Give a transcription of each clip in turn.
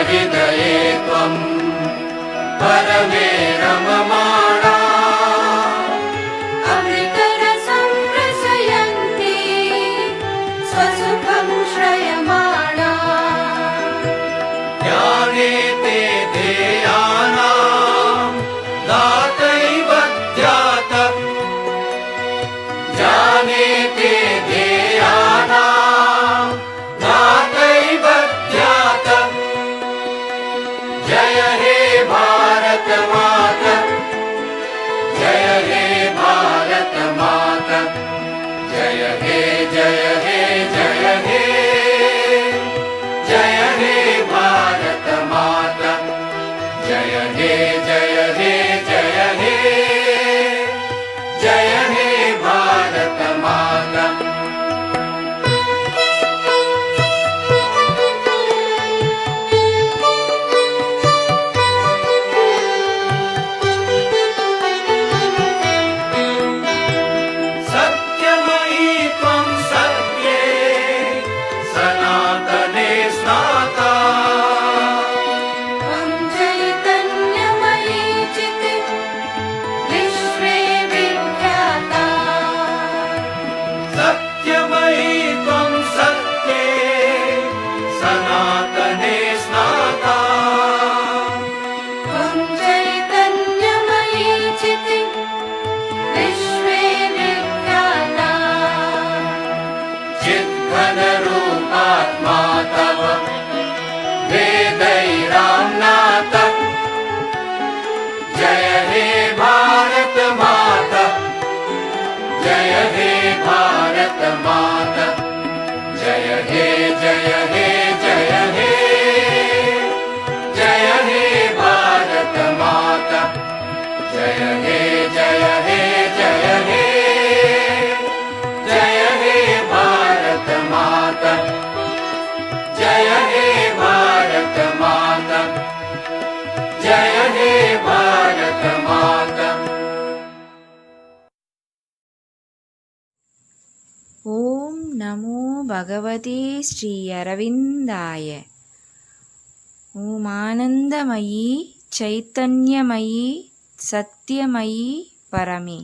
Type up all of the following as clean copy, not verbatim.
हृदये त्वं परमे रममाणा अमृतरसं रसयन्ति स्वसुखं श्रयमाणा ज्ञाने ते देयानां दातैव ध्यात ज्ञाने ते देयानां दातैव ध्यात जय हे भारत माता जय हे भारत माता जय हे जय हे जय हे जय हे भारत माता जय हे जय हे जय हे जय हे भारत माता सत्यमयी त्वं सत्ये सनातने स्नाता त्वं चैतन्यमयी चित् विश्वे विख्याता सत्यमयी त्वं सत्ये सनातने स्नाता त्वं चैतन्यमयी चित् विश्वे विख्याता चिद्घनरूपात्मा तव वेदैराम्नाथ जय हे भारत माता जय हे भारत माता जय हे जय हे जय हे जय हे भारत माता जय हे जय हे जय हे जय हे भारत माता जय हे भारत माता जय हे भारत माता ओम नमो भगवते श्री अरविंदाय। ओम आनंदमयी चैतन्यमयी सत्यमयी परमे।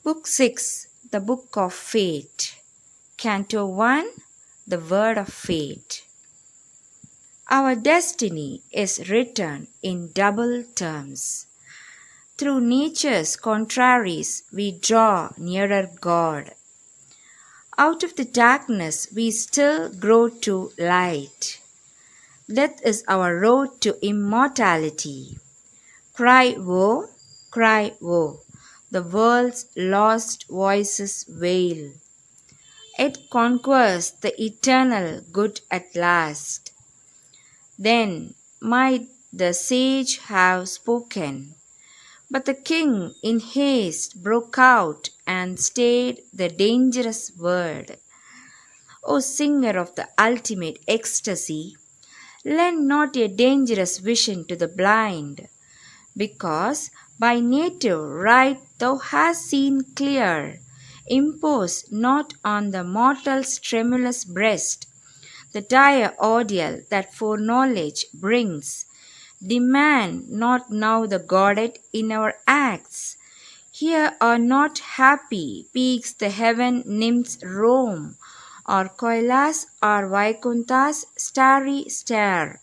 Book 6, The Book of Fate. Canto 1, The Word of Fate. Our destiny is written in double terms. Through nature's contraries, we draw nearer God. Out of the darkness, we still grow to light. Death is our road to immortality. Cry woe, the world's lost voices wail. It conquers the eternal good at last. Then might the sage have spoken, but the king in haste broke out and stayed the dangerous word. O singer of the ultimate ecstasy, lend not a dangerous vision to the blind, because by native right thou hast seen clear. Impose not on the mortal's tremulous breast the dire ordeal that foreknowledge brings. Demand not now the godhead in our acts. Here are not happy peaks the heaven nymphs roam, or Kailas or Vaikunthas starry stare.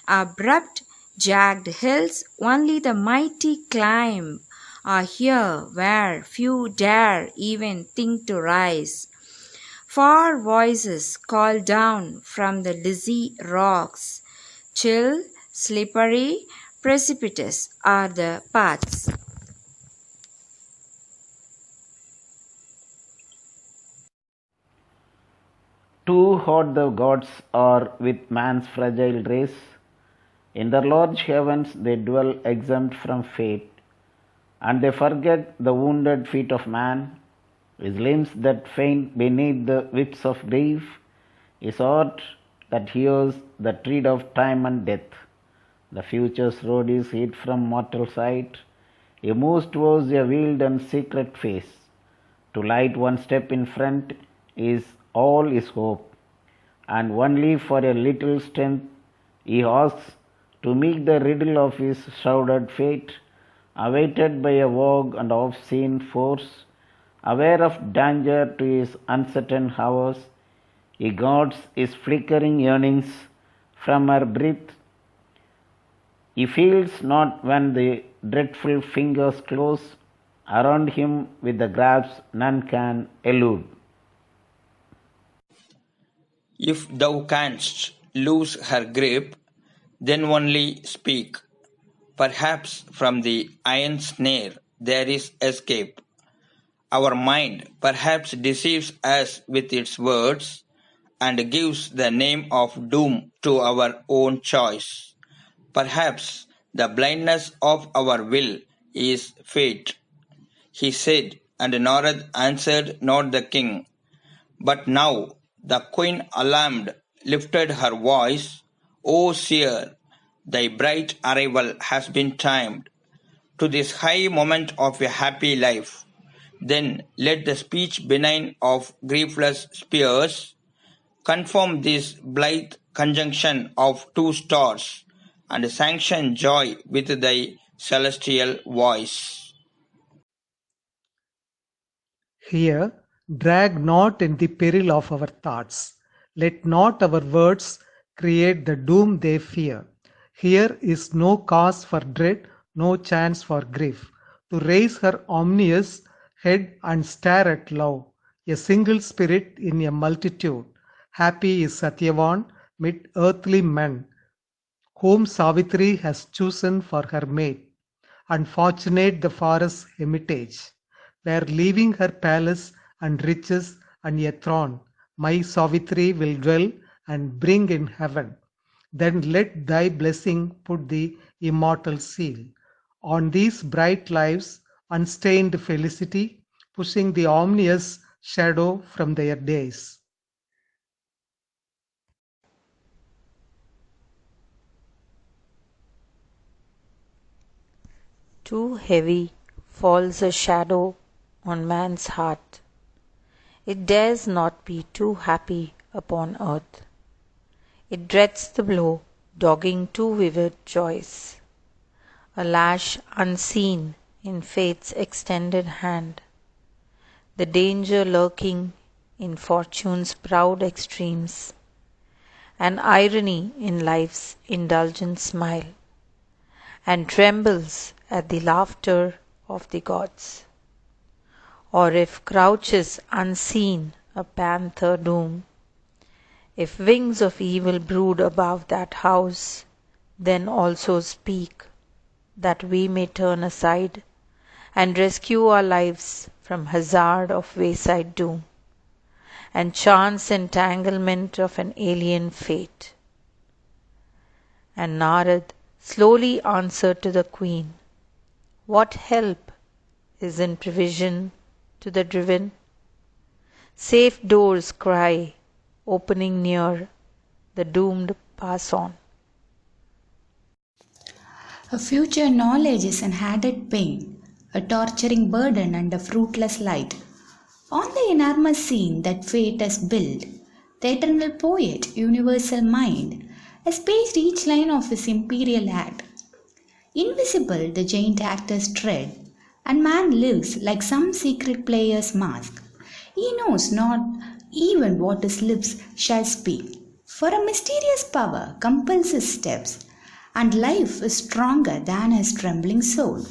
Abrupt jagged hills only the mighty climb are here where few dare even think to rise. Far voices call down from the dizzy rocks. Chill, slippery, precipitous are the paths. Too hot the gods are with man's fragile race. In the large heavens they dwell exempt from fate, and they forget the wounded feet of man, his limbs that faint beneath the whips of grief, his heart that hears the tread of time and death. The future's road is hid from mortal sight. He moves towards a veiled and secret face. To light one step in front is all his hope, and only for a little strength He asks to meet the riddle of his shrouded fate, awaited by a vague and oft-seen force, aware of danger to his uncertain hours. He guards his flickering yearnings from her breath. He feels not when the dreadful fingers close around him with the grasp none can elude. If thou canst loose her grip, then only speak. Perhaps from the iron snare there is escape. Our mind perhaps deceives us with its words and gives the name of doom to our own choice. Perhaps the blindness of our will is fate. He said, and Narad answered not the king. But now the queen alarmed lifted her voice, O seer, thy bright arrival has been timed to this high moment of a happy life. Then let the speech benign of griefless spears confirm this blithe conjunction of two stars, and sanction joy with thy celestial voice. Here, drag not in the peril of our thoughts. Let not our words create the doom they fear. Here is no cause for dread, no chance for grief. To raise her ominous head and stare at love, a single spirit in a multitude. Happy is Satyavan mid earthly men, whom Savitri has chosen for her mate. Unfortunate the forest hermitage, where leaving her palace and riches and a throne, my Savitri will dwell and bring in heaven. Then let thy blessing put the immortal seal on these bright lives, unstained felicity, pushing the ominous shadow from their days. Too heavy falls a shadow on man's heart. It dares not be too happy upon earth. It dreads the blow, dogging too vivid joys. A lash unseen in fate's extended hand. The danger lurking in fortune's proud extremes. An irony in life's indulgent smile. And trembles at the laughter of the gods. Or if crouches unseen a panther doom, if wings of evil brood above that house, then also speak, that we may turn aside and rescue our lives from hazard of wayside doom, and chance entanglement of an alien fate. And Narad slowly answered to the queen, what help is in provision to the driven? Safe doors cry, opening near, the doomed pass on. A future knowledge is an added pain, a torturing burden and a fruitless light. On the enormous scene that fate has built, the eternal poet, universal mind, has paced each line of his imperial act. Invisible the giant actors tread, and man lives like some secret player's mask. He knows not even what his lips shall speak, for a mysterious power compels his steps, and life is stronger than his trembling soul.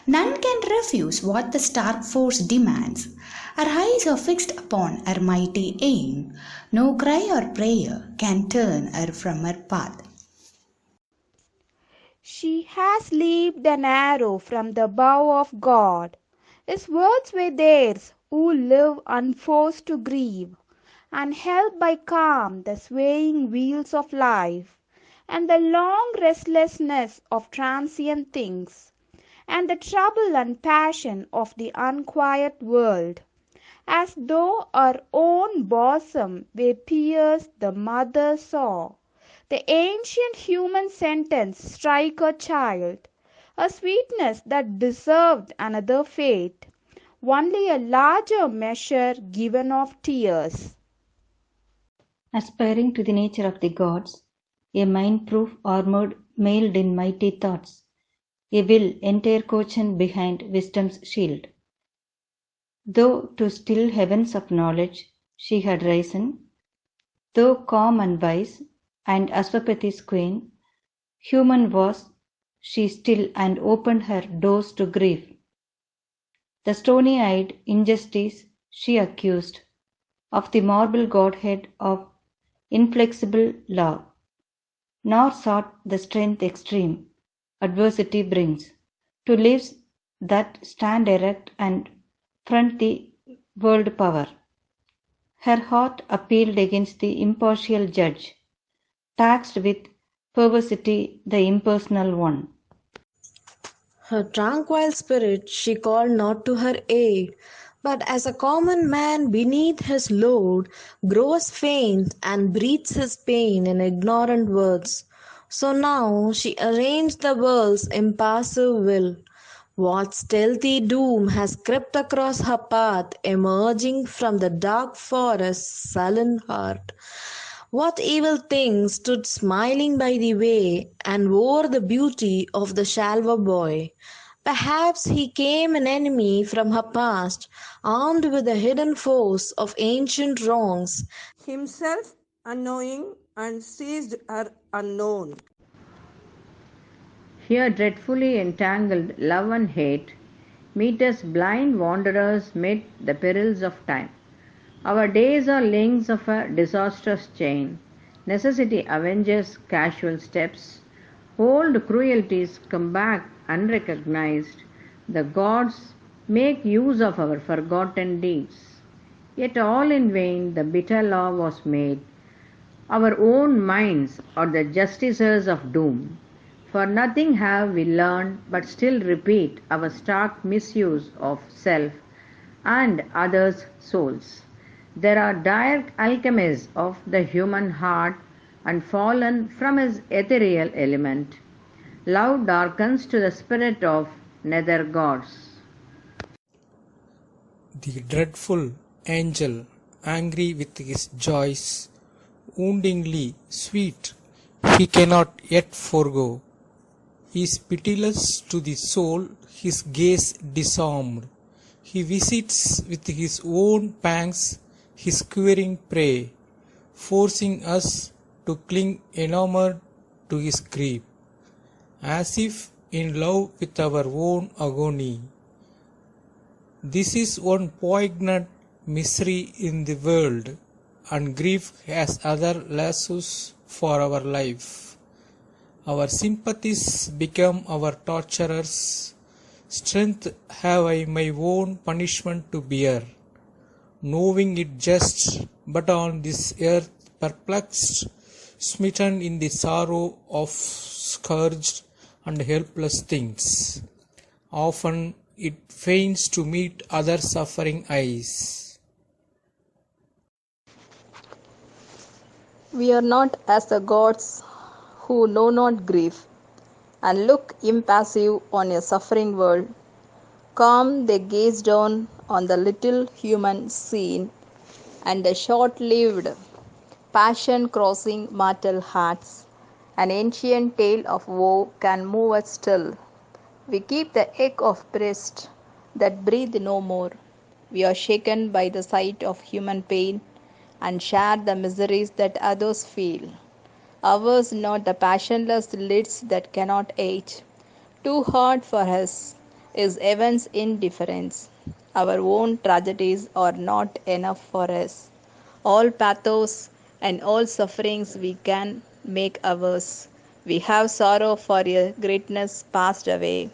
None can refuse what the stark force demands. Our eyes are fixed upon her mighty aim. No cry or prayer can turn her from her path. She has leaped an arrow from the bow of God. His words were theirs who live unforced to grieve, and helped by calm the swaying wheels of life, and the long restlessness of transient things, and the trouble and passion of the unquiet world. As though her own bosom were pierced, the mother saw the ancient human sentence strike her child, a sweetness that deserved another fate, only a larger measure given of tears. Aspiring to the nature of the gods, a mind-proof armored mailed in mighty thoughts, a will entire couchant behind wisdom's shield. Though to still heavens of knowledge she had risen, though calm and wise, and Aswapati's queen, human was she still and opened her doors to grief. The stony-eyed injustice she accused of the marble godhead of inflexible law, nor sought the strength extreme adversity brings, to lives that stand erect and front the world power. Her heart appealed against the impartial judge, taxed with perversity the impersonal one. Her tranquil spirit she called not to her aid, but as a common man beneath his load grows faint and breathes his pain in ignorant words, so now she arranged the world's impassive will. What stealthy doom has crept across her path, emerging from the dark forest's sullen heart? What evil thing stood smiling by the way and wore the beauty of the shallow boy? Perhaps he came an enemy from her past, armed with the hidden force of ancient wrongs, himself unknowing and seized her unknown. Here dreadfully entangled love and hate meet us blind wanderers mid the perils of time. Our days are links of a disastrous chain. Necessity avenges casual steps. Old cruelties come back unrecognized. The gods make use of our forgotten deeds. Yet all in vain the bitter law was made. Our own minds are the justicers of doom. For nothing have we learned, but still repeat our stark misuse of self and others' souls. There are dire alchemies of the human heart, and fallen from his ethereal element, love darkens to the spirit of nether gods. The dreadful angel, angry with his joys, woundingly sweet, he cannot yet forego, is pitiless to the soul, his gaze disarmed. He visits with his own pangs his quivering prey, forcing us to cling enamored to his grip, as if in love with our own agony. This is one poignant misery in the world, and grief has other lassos for our life. Our sympathies become our torturers. Strength have I my own punishment to bear, knowing it just, but on this earth perplexed, smitten in the sorrow of scourged and helpless things. Often it feigns to meet other suffering eyes. We are not as the gods who know not grief, and look impassive on a suffering world. Calm they gaze down on the little human scene, and a short-lived passion crossing mortal hearts. An ancient tale of woe can move us still. We keep the ache of breast that breathe no more. We are shaken by the sight of human pain and share the miseries that others feel. Ours not the passionless lids that cannot age. Too hard for us is heaven's indifference. Our own tragedies are not enough for us. All pathos and all sufferings we can make ours. We have sorrow for a greatness passed away,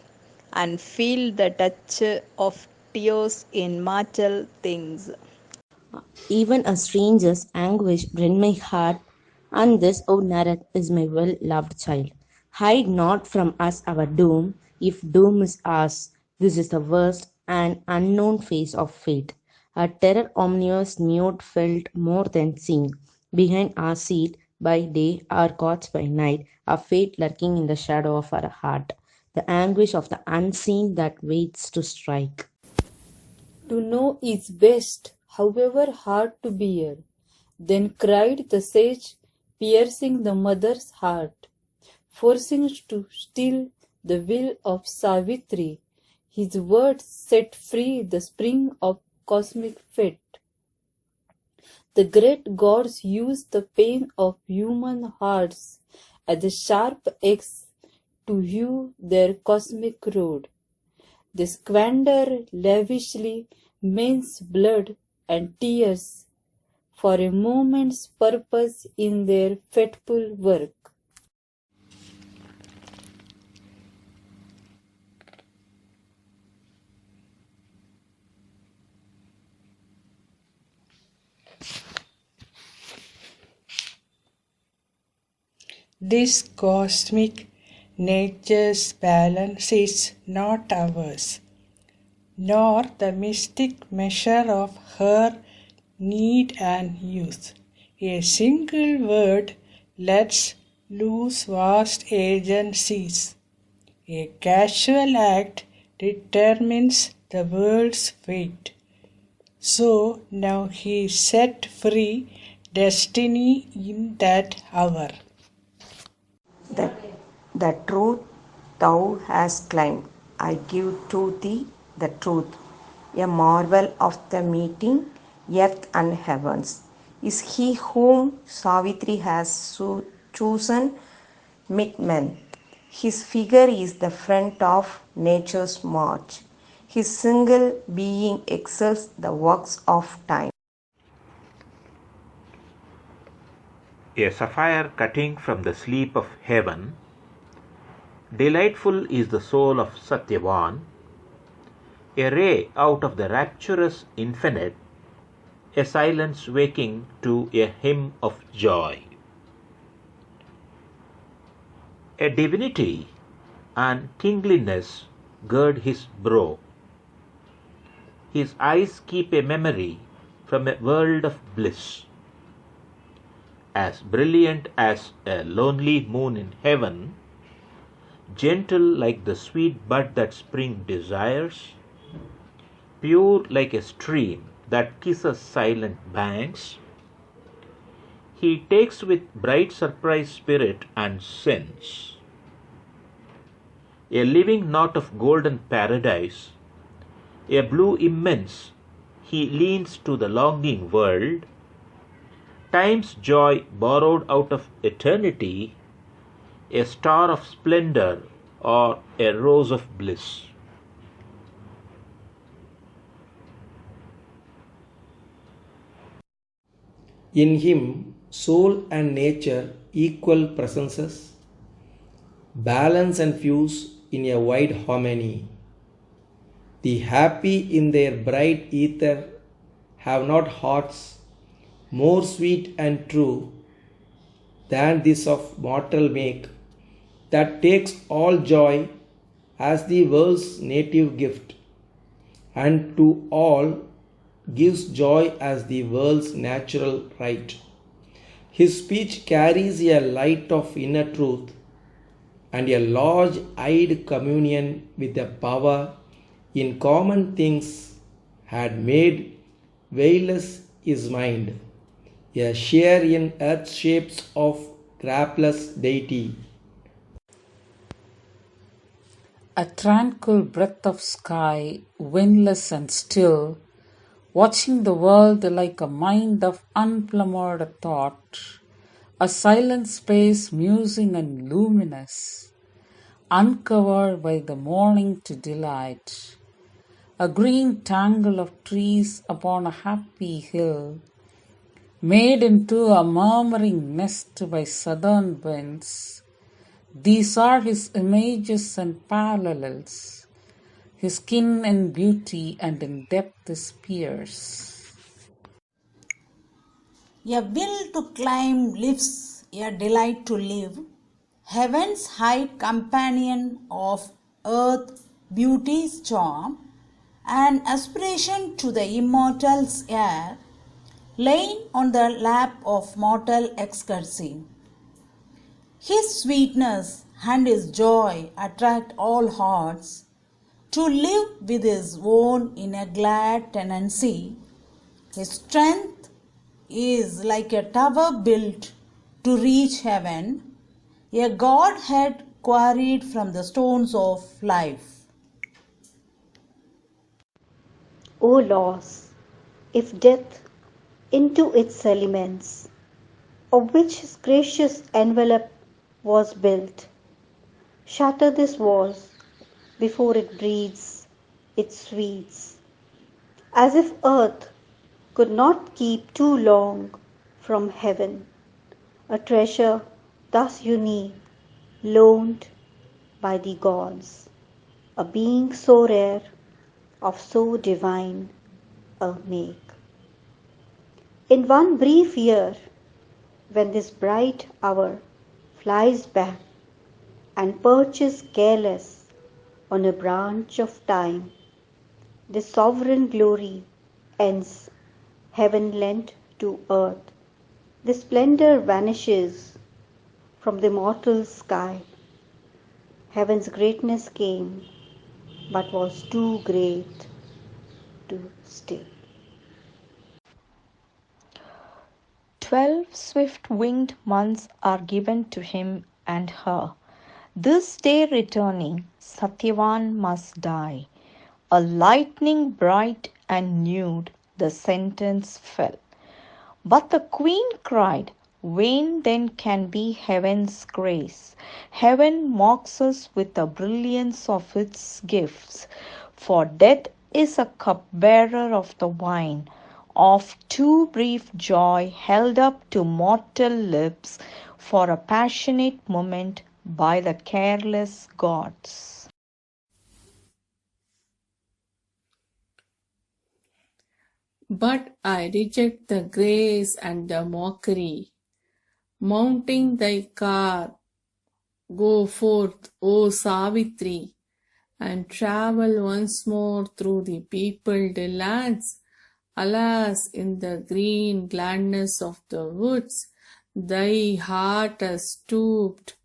and feel the touch of tears in mortal things. Even a stranger's anguish rend my heart, and this, O Narad, is my well-loved child. Hide not from us our doom, if doom is ours. This is the worst and unknown face of fate. A terror ominous nude felt more than seen. Behind our seat by day, our cots by night, a fate lurking in the shadow of our heart. The anguish of the unseen that waits to strike. To know is best, however hard to bear. Then cried the sage, piercing the mother's heart, forcing to still the will of Savitri. His words set free the spring of cosmic fate. The great gods use the pain of human hearts as a sharp axe to hew their cosmic road. They squander lavishly men's blood and tears for a moment's purpose in their fateful work. This cosmic nature's balance is not ours, nor the mystic measure of her need and use. A single word lets loose vast agencies. A casual act determines the world's fate. So now he set free destiny in that hour. The truth thou hast claimed, I give to thee the truth, a marvel of the meeting, earth and heavens. Is he whom Savitri has chosen mid men. His figure is the front of nature's march. His single being excels the works of time. A sapphire cutting from the sleep of heaven, delightful is the soul of Satyavan, a ray out of the rapturous infinite, a silence waking to a hymn of joy. A divinity and kingliness gird his brow. His eyes keep a memory from a world of bliss. As brilliant as a lonely moon in heaven, gentle like the sweet bud that spring desires, pure like a stream that kisses silent banks, he takes with bright surprise spirit and sense. A living knot of golden paradise, a blue immense, he leans to the longing world, time's joy borrowed out of eternity, a star of splendor or a rose of bliss. In him, soul and nature equal presences, balance and fuse in a wide harmony. The happy in their bright ether have not hearts more sweet and true than this of mortal make, that takes all joy as the world's native gift, and to all gives joy as the world's natural right. His speech carries a light of inner truth and a large-eyed communion with the power in common things had made veilless his mind, a share in earth's shapes of grapless deity. A tranquil breath of sky, windless and still, watching the world like a mind of unplumbed thought, a silent space musing and luminous, uncovered by the morning to delight, a green tangle of trees upon a happy hill, made into a murmuring nest by southern winds. These are his images and parallels. His skin in beauty and in depth is fierce. A will to climb lifts, a delight to live. Heaven's high companion of earth, beauty's charm, an aspiration to the immortal's air, laying on the lap of mortal ecstasy. His sweetness and his joy attract all hearts to live with his own in a glad tenancy. His strength is like a tower built to reach heaven, a god had quarried from the stones of life. O loss, if death into its elements, of which his gracious envelope was built, shatter this vase before it breathes its sweets, as if earth could not keep too long from heaven a treasure thus unique, loaned by the gods, a being so rare, of so divine a make. In one brief year, when this bright hour flies back and perches careless on a branch of time, this sovereign glory ends, heaven lent to earth. This splendor vanishes from the mortal sky. Heaven's greatness came, but was too great to stay. 12 swift-winged months are given to him and her. This day returning, Satyavan must die. A lightning bright and nude, the sentence fell. But the queen cried, vain then can be heaven's grace. Heaven mocks us with the brilliance of its gifts. For death is a cupbearer of the wine of too brief joy held up to mortal lips for a passionate moment by the careless gods. But I reject the grace and the mockery. Mounting thy car, go forth, O Savitri, and travel once more through the peopled lands. Alas, in the green gladness of the woods, thy heart has stooped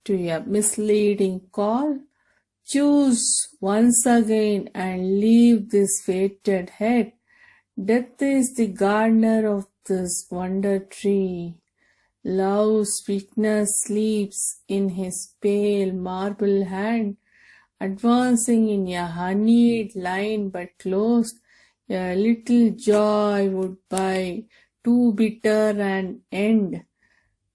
to a misleading call. Choose once again and leave this fated head. Death is the gardener of this wonder tree. Love's sweetness sleeps in his pale marble hand, advancing in a honeyed line but closed. A little joy would by too bitter an end.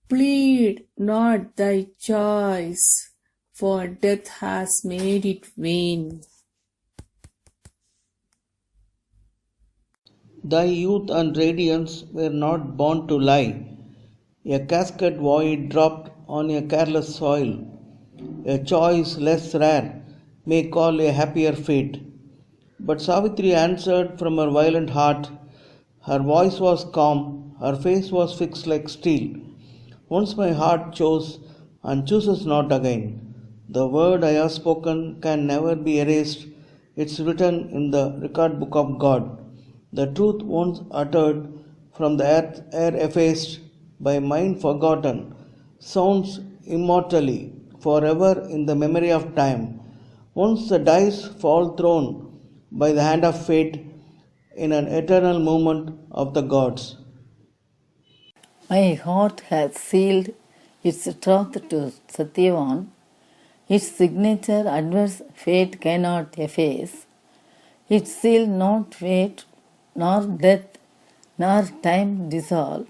Plead not thy choice, for death has made it vain. Thy youth and radiance were not born to lie. A casket void dropped on a careless soil. A choice less rare may call a happier fate. But Savitri answered from her violent heart. Her voice was calm, her face was fixed like steel. Once my heart chose and chooses not again. The word I have spoken can never be erased. It's written in the record book of God. The truth once uttered from the earth, air effaced, by mind forgotten, sounds immortally, forever in the memory of time. Once the dice fall thrown by the hand of fate in an eternal movement of the gods. My heart has sealed its troth to Satyavan. Its signature adverse fate cannot efface. Its seal not fate, nor death, nor time dissolve.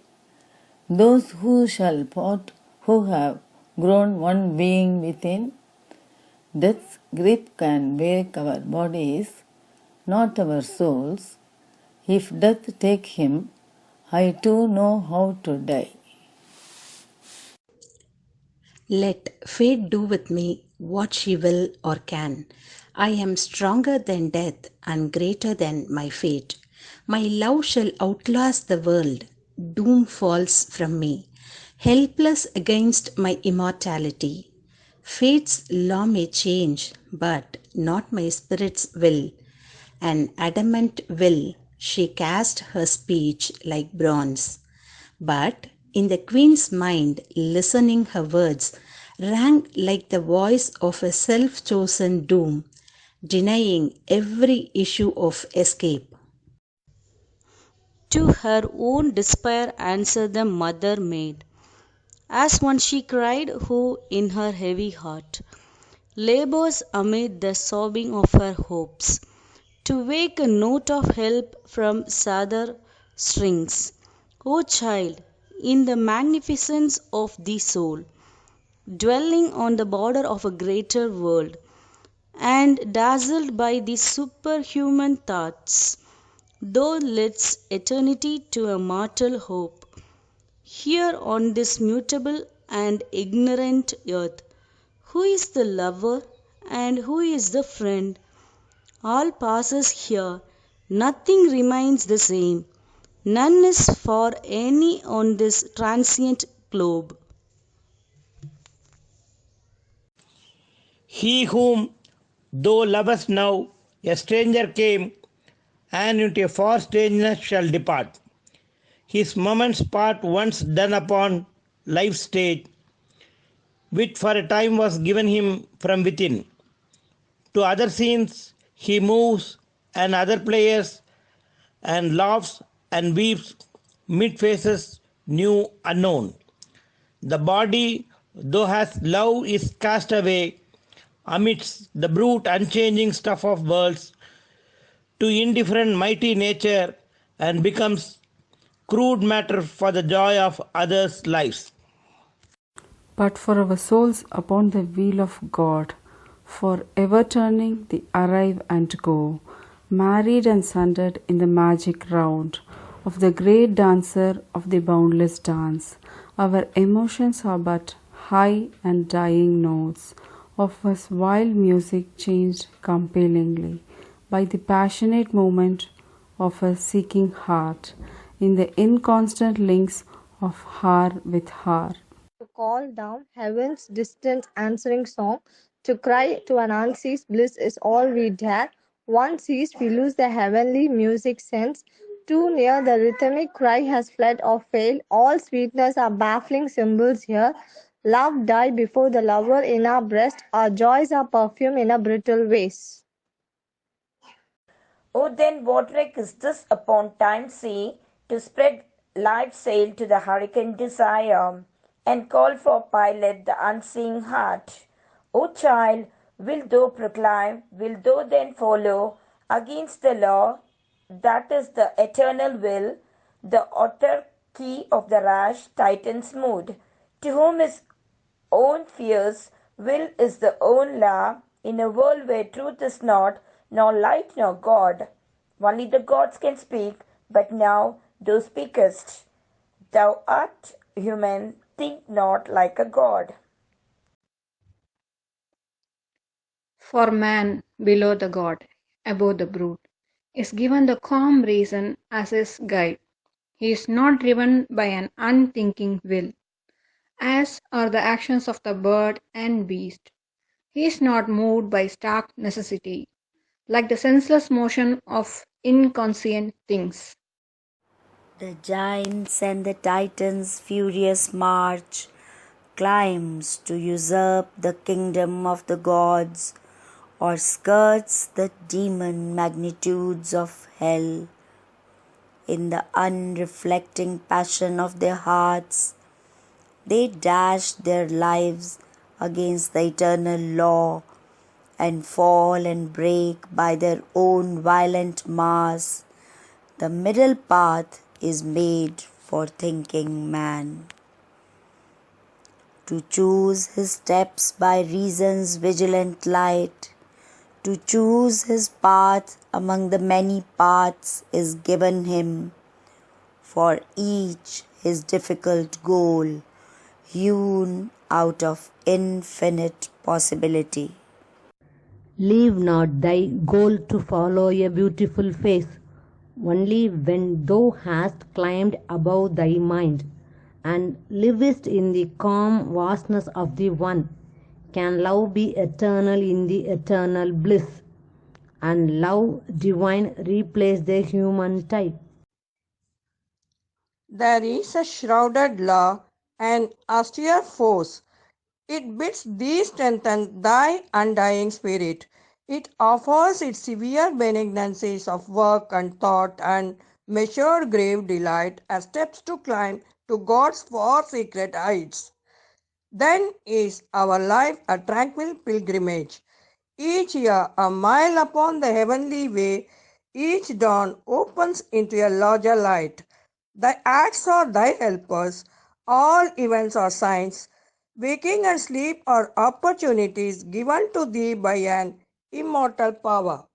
Those who shall part, who have grown one being within, death's grip can break our bodies, not our souls. If death take him, I too know how to die. Let fate do with me what she will or can. I am stronger than death and greater than my fate. My love shall outlast the world. Doom falls from me, helpless against my immortality. Fate's law may change, but not my spirit's will. An adamant will, she cast her speech like bronze. But in the queen's mind, listening her words, rang like the voice of a self-chosen doom, denying every issue of escape. To her own despair answer the mother made. As one she cried, who in her heavy heart labors amid the sobbing of her hopes, to wake a note of help from sadder strings. O child, in the magnificence of the soul, dwelling on the border of a greater world, and dazzled by the superhuman thoughts, thou leads eternity to a mortal hope. Here on this mutable and ignorant earth, who is the lover and who is the friend? All passes here, nothing remains the same. None is for any on this transient globe. He whom thou lovest now, a stranger came, and into a far strangeness shall depart. His moment's part once done upon life's stage, which for a time was given him from within. To other scenes he moves, and other players, and laughs and weeps mid faces new unknown. The body, though has love, is cast away amidst the brute unchanging stuff of worlds to indifferent mighty nature, and becomes crude matter for the joy of others' lives. But for our souls upon the wheel of God, for ever turning the arrive and go, married and sundered in the magic round of the great dancer of the boundless dance, our emotions are but high and dying notes of his wild music changed compellingly by the passionate movement of a seeking heart in the inconstant links of her with her. To call down heaven's distant answering song, to cry to an unceased bliss is all we dare. Once ceased, we lose the heavenly music sense. Too near, the rhythmic cry has fled or failed. All sweetness are baffling symbols here. Love died before the lover in our breast. Our joys are perfume in a brittle vase. Oh, then what wreck is this upon time's sea, to spread life's sail to the hurricane desire, and call for pilot the unseeing heart? O child, wilt thou proclaim, wilt thou then follow, against the law, that is the eternal will, the autarky of the rash Titan's mood, to whom his own fierce will is the own law, in a world where truth is not, nor light nor God. Only the gods can speak, but now thou speakest. Thou art human, think not like a god. For man, below the god, above the brute, is given the calm reason as his guide. He is not driven by an unthinking will, as are the actions of the bird and beast. He is not moved by stark necessity, like the senseless motion of inconscient things. The giants and the titans' furious march climbs to usurp the kingdom of the gods, or skirts the demon magnitudes of hell. In the unreflecting passion of their hearts, they dash their lives against the eternal law, and fall and break by their own violent mass. The middle path is made for thinking man, to choose his steps by reason's vigilant light. To choose his path among the many paths is given him, for each his difficult goal, hewn out of infinite possibility. Leave not thy goal to follow a beautiful face. Only when thou hast climbed above thy mind, and livest in the calm vastness of the One, can love be eternal in the eternal bliss, and love divine replace the human type. There is a shrouded law, an austere force. It bids thee strengthen thy undying spirit. It offers its severe benignancies of work and thought and measured grave delight as steps to climb to God's far secret heights. Then is our life a tranquil pilgrimage, each year a mile upon the heavenly way, each dawn opens into a larger light. Thy acts are thy helpers, all events are signs, waking and sleep are opportunities given to thee by an immortal power.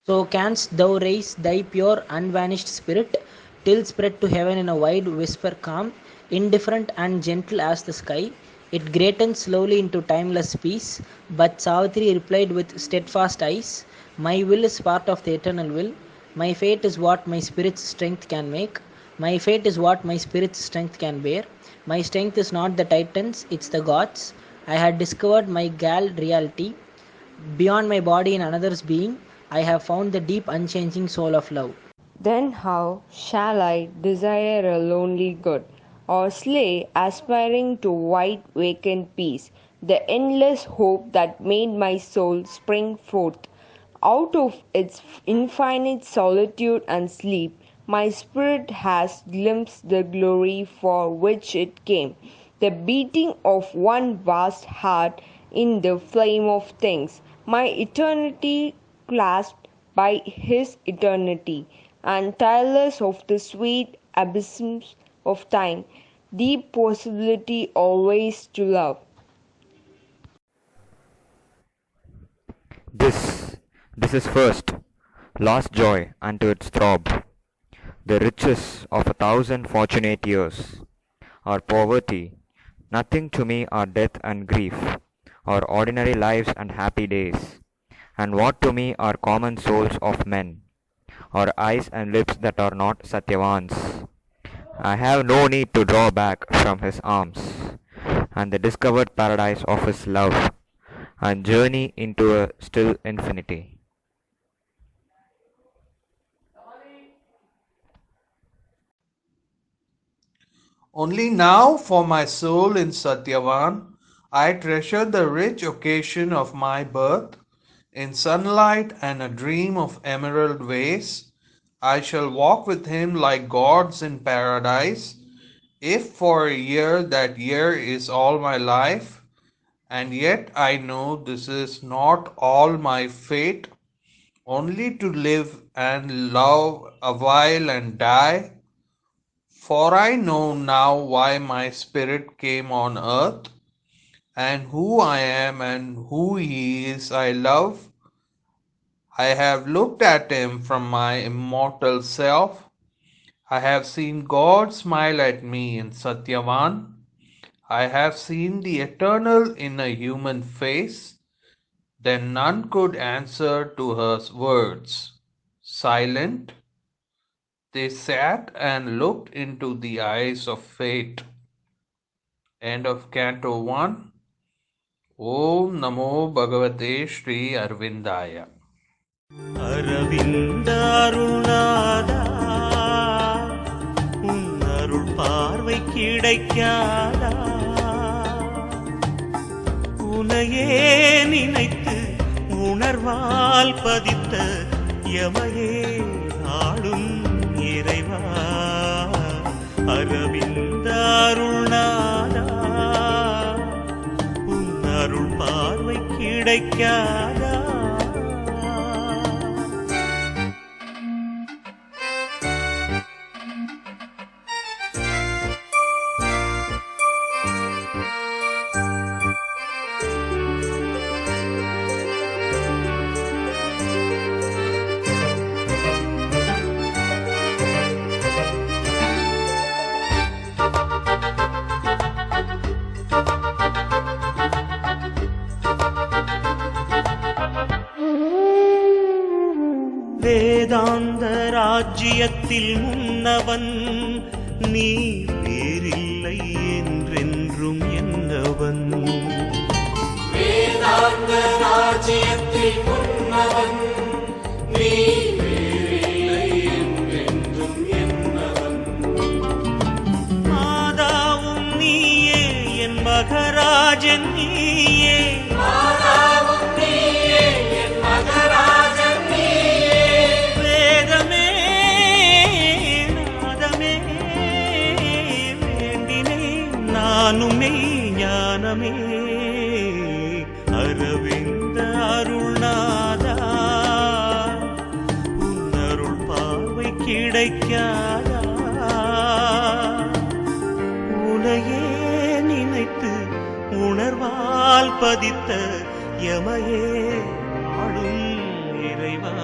So canst thou raise thy pure unvanished spirit, till spread to heaven in a wide whisper calm, indifferent and gentle as the sky. It greatens slowly into timeless peace, but Savitri replied with steadfast eyes, my will is part of the eternal will. My fate is what my spirit's strength can make. My fate is what my spirit's strength can bear. My strength is not the titans, it's the gods. I had discovered my gal reality. Beyond my body and another's being, I have found the deep unchanging soul of love. Then how shall I desire a lonely good, or slay, aspiring to white vacant peace, the endless hope that made my soul spring forth? Out of its infinite solitude and sleep, my spirit has glimpsed the glory for which it came, the beating of one vast heart in the flame of things, my eternity clasped by his eternity, and tireless of the sweet abysms of time, deep possibility always to love. This is first, lost joy unto its throb, the riches of 1,000 fortunate years, or poverty, nothing to me are death and grief, or ordinary lives and happy days, and what to me are common souls of men, or eyes and lips that are not Satyavans. I have no need to draw back from his arms, and the discovered paradise of his love, and journey into a still infinity. Only now for my soul in Satyavan, I treasure the rich occasion of my birth. In sunlight and a dream of emerald ways, I shall walk with him like gods in paradise. If for a year that year is all my life, and yet I know this is not all my fate, only to live and love a while and die. For I know now why my spirit came on earth, and who I am and who he is I love. I have looked at him from my immortal self. I have seen God smile at me in Satyavan. I have seen the eternal in a human face. Then none could answer to her words. Silent, they sat and looked into the eyes of fate. End of Canto 1. Om Namo Bhagavate Sri Arvindaya. அரவிந்தாருணாதா உன் அருள் பார்வை கிடைக்காதா உனையே நினைத்து உணர்வால் பதித்த யமையே ஆளும் இறைவா அரவிந்தாருணாதா உன் அருள் பார்வை கிடைக்காதா வேதாந்த ராஜ்யத்தில் முன்னவன் நீ வேறில்லை என்றென்றும் என்னவன் வேதாந்த ராஜ்யத்தில் முன்னவன் நீ வேறில்லை என்றென்றும் என்னவன் மாதாவும் நீயே என் மகராஜன் நீயே மாதாவும் நீயே என் மகராஜன் காணும் மெய் ஞானமே அரவிந்த அருள்நாதா, உன் அருள் பார்வை கிடைக்காதா? உனையே நினைத்து உணர்வால் பதித்த யமையே ஆளும் இறைவா.